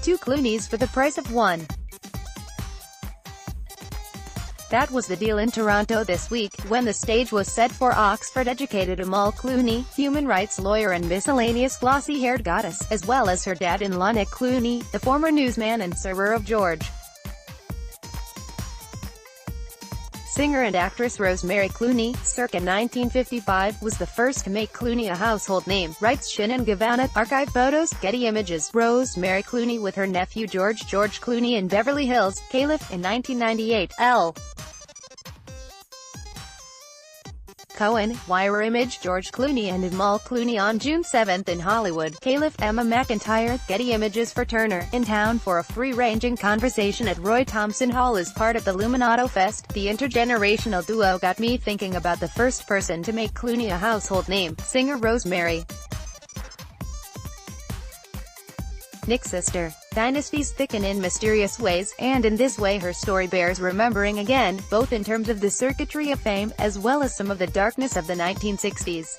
2 Clooneys for the price of 1. That was the deal in Toronto this week, when the stage was set for Oxford-educated Amal+Clooney, human rights lawyer and miscellaneous glossy-haired goddess, as well as her dad-in-law Nick Clooney, the former newsman and server of George. Singer and actress Rosemary Clooney, circa 1955, was the first to make Clooney a household name, writes Shannon Gavanna. Archive photos, Getty Images. Rosemary Clooney with her nephew George Clooney in Beverly Hills, Calif. in 1998. L. Cohen, Wire Image. George Clooney and Amal+Clooney on June 7 in Hollywood, Calif. Emma McIntyre, Getty Images. For Turner, in town for a free-ranging conversation at Roy Thompson Hall as part of the Luminato Fest. The intergenerational duo got me thinking about the first person to make Clooney a household name, singer Rosemary. Nick's sister. Dynasties thicken in mysterious ways, and in this way her story bears remembering again, both in terms of the circuitry of fame, as well as some of the darkness of the 1960s.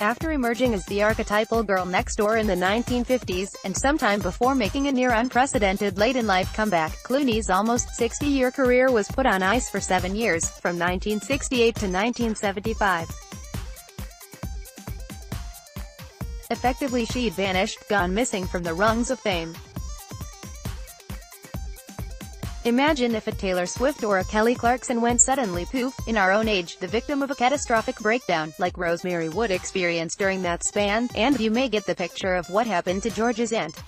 After emerging as the archetypal girl next door in the 1950s, and sometime before making a near-unprecedented late-in-life comeback, Clooney's almost 60-year career was put on ice for 7 years, from 1968 to 1975. Effectively she'd vanished, gone missing from the rungs of fame. Imagine if a Taylor Swift or a Kelly Clarkson went suddenly poof, in our own age, the victim of a catastrophic breakdown, like Rosemary would experience during that span, and you may get the picture of what happened to George's aunt.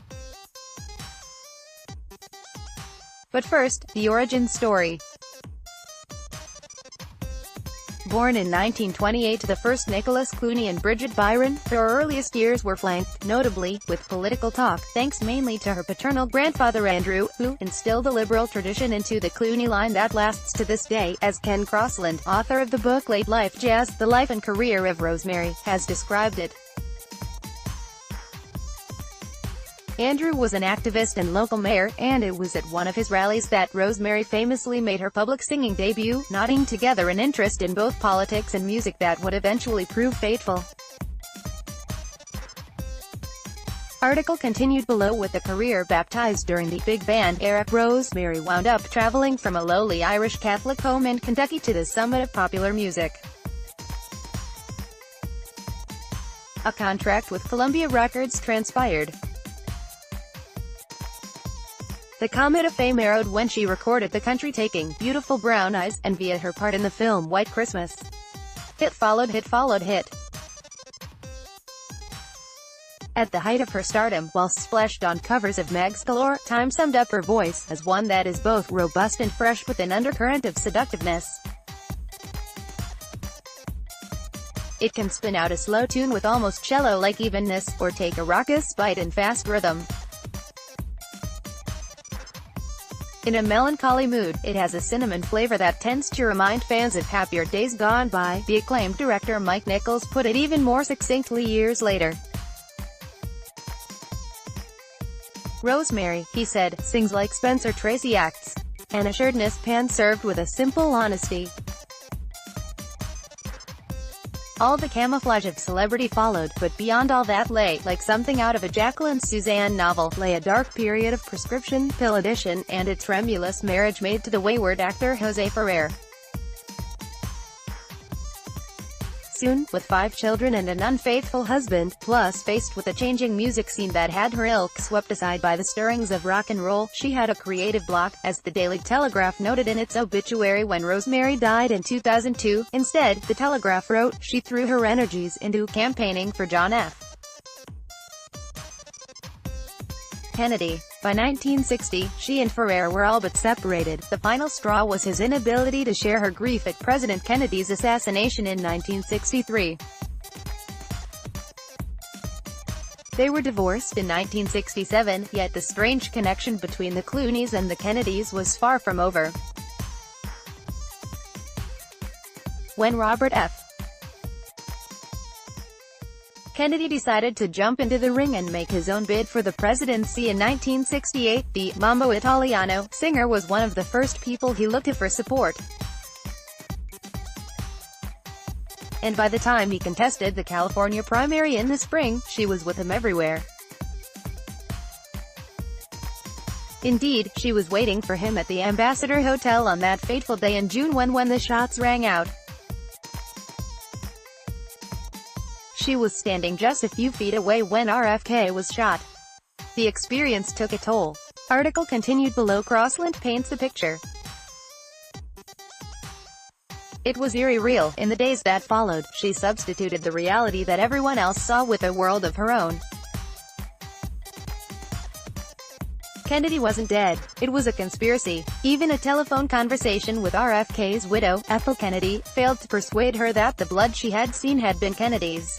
But first, the origin story. Born in 1928 to the first Nicholas Clooney and Bridget Byron, her earliest years were flanked, notably, with political talk, thanks mainly to her paternal grandfather Andrew, who instilled a liberal tradition into the Clooney line that lasts to this day, as Ken Crossland, author of the book Late Life Jazz, The Life and Career of Rosemary, has described it. Andrew was an activist and local mayor, and it was at one of his rallies that Rosemary famously made her public singing debut, knotting together an interest in both politics and music that would eventually prove fateful. Article continued below. With a career baptized during the big band era, Rosemary wound up traveling from a lowly Irish Catholic home in Kentucky to the summit of popular music. A contract with Columbia Records transpired. The comet of fame arrowed when she recorded the country-taking Beautiful Brown Eyes, and via her part in the film White Christmas. Hit followed hit followed hit. At the height of her stardom, while splashed on covers of mags galore, Time summed up her voice as one that is both robust and fresh with an undercurrent of seductiveness. It can spin out a slow tune with almost cello-like evenness, or take a raucous bite in fast rhythm. In a melancholy mood, it has a cinnamon flavor that tends to remind fans of happier days gone by. The acclaimed director Mike Nichols put it even more succinctly years later. Rosemary, he said, sings like Spencer Tracy acts. An assuredness pan-served with a simple honesty. All the camouflage of celebrity followed, but beyond all that lay, like something out of a Jacqueline Suzanne novel, lay a dark period of prescription pill addiction, and a tremulous marriage made to the wayward actor Jose Ferrer. Soon, with 5 children and an unfaithful husband, plus faced with a changing music scene that had her ilk swept aside by the stirrings of rock and roll, she had a creative block, as the Daily Telegraph noted in its obituary when Rosemary died in 2002. Instead, the Telegraph wrote, she threw her energies into campaigning for John F. Kennedy. By 1960, she and Ferrer were all but separated. The final straw was his inability to share her grief at President Kennedy's assassination in 1963. They were divorced in 1967, yet the strange connection between the Clooneys and the Kennedys was far from over. When Robert F. Kennedy decided to jump into the ring and make his own bid for the presidency in 1968, the Mambo Italiano singer was one of the first people he looked to for support. and by the time he contested the California primary in the spring, she was with him everywhere. Indeed, she was waiting for him at the Ambassador Hotel on that fateful day in June when the shots rang out. She was standing just a few feet away when RFK was shot. The experience took a toll. Article continued below. Crossland paints the picture. It was eerie real. In the days that followed, she substituted the reality that everyone else saw with a world of her own. Kennedy wasn't dead. It was a conspiracy. Even a telephone conversation with RFK's widow, Ethel Kennedy, failed to persuade her that the blood she had seen had been Kennedy's.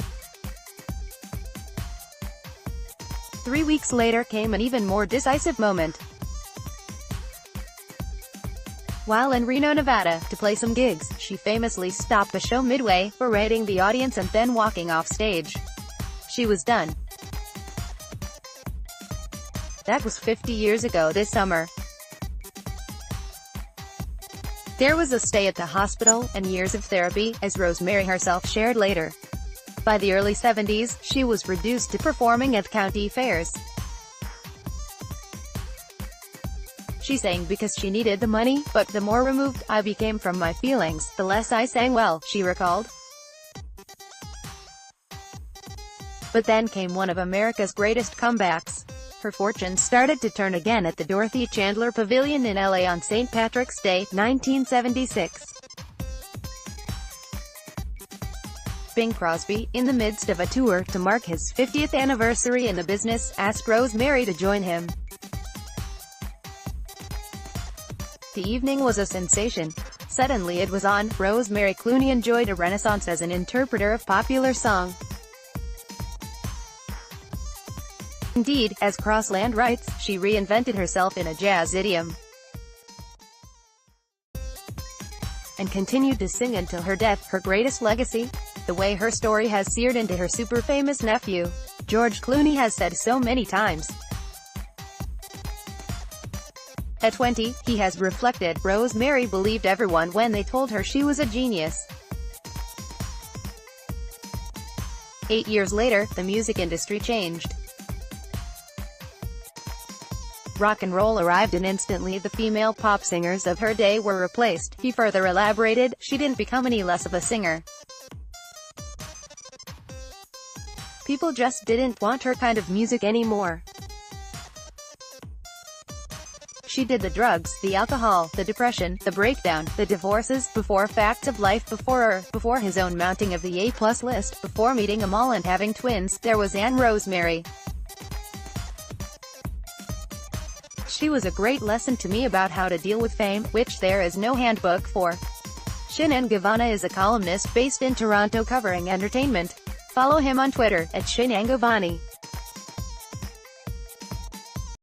3 weeks later came an even more decisive moment. While in Reno, Nevada, to play some gigs, she famously stopped the show midway, berating the audience and then walking off stage. She was done. That was 50 years ago this summer. There was a stay at the hospital, and years of therapy, as Rosemary herself shared later. By the early 70s, she was reduced to performing at county fairs. She sang because she needed the money, but the more removed I became from my feelings, the less I sang well, she recalled. But then came one of America's greatest comebacks. Her fortune started to turn again at the Dorothy Chandler Pavilion in LA on St. Patrick's Day, 1976. Bing Crosby, in the midst of a tour to mark his 50th anniversary in the business, asked Rosemary to join him. The evening was a sensation. Suddenly it was on. Amal+Clooney enjoyed a renaissance as an interpreter of popular song. Indeed, as Crossland writes, she reinvented herself in a jazz idiom and continued to sing until her death. Her greatest legacy? The way her story has seared into her super-famous nephew, George Clooney, has said so many times. At 20, he has reflected, Rosemary believed everyone when they told her she was a genius. 8 years later, the music industry changed. Rock and roll arrived and instantly the female pop singers of her day were replaced. He further elaborated, she didn't become any less of a singer. People just didn't want her kind of music anymore. She did the drugs, the alcohol, the depression, the breakdown, the divorces, before Facts of Life, before his own mounting of the A+ list, before meeting Amal and having twins, there was Rosemary. She was a great lesson to me about how to deal with fame, which there is no handbook for. Shinan Gavana is a columnist based in Toronto covering entertainment. Follow him on Twitter, @ShinanGavani.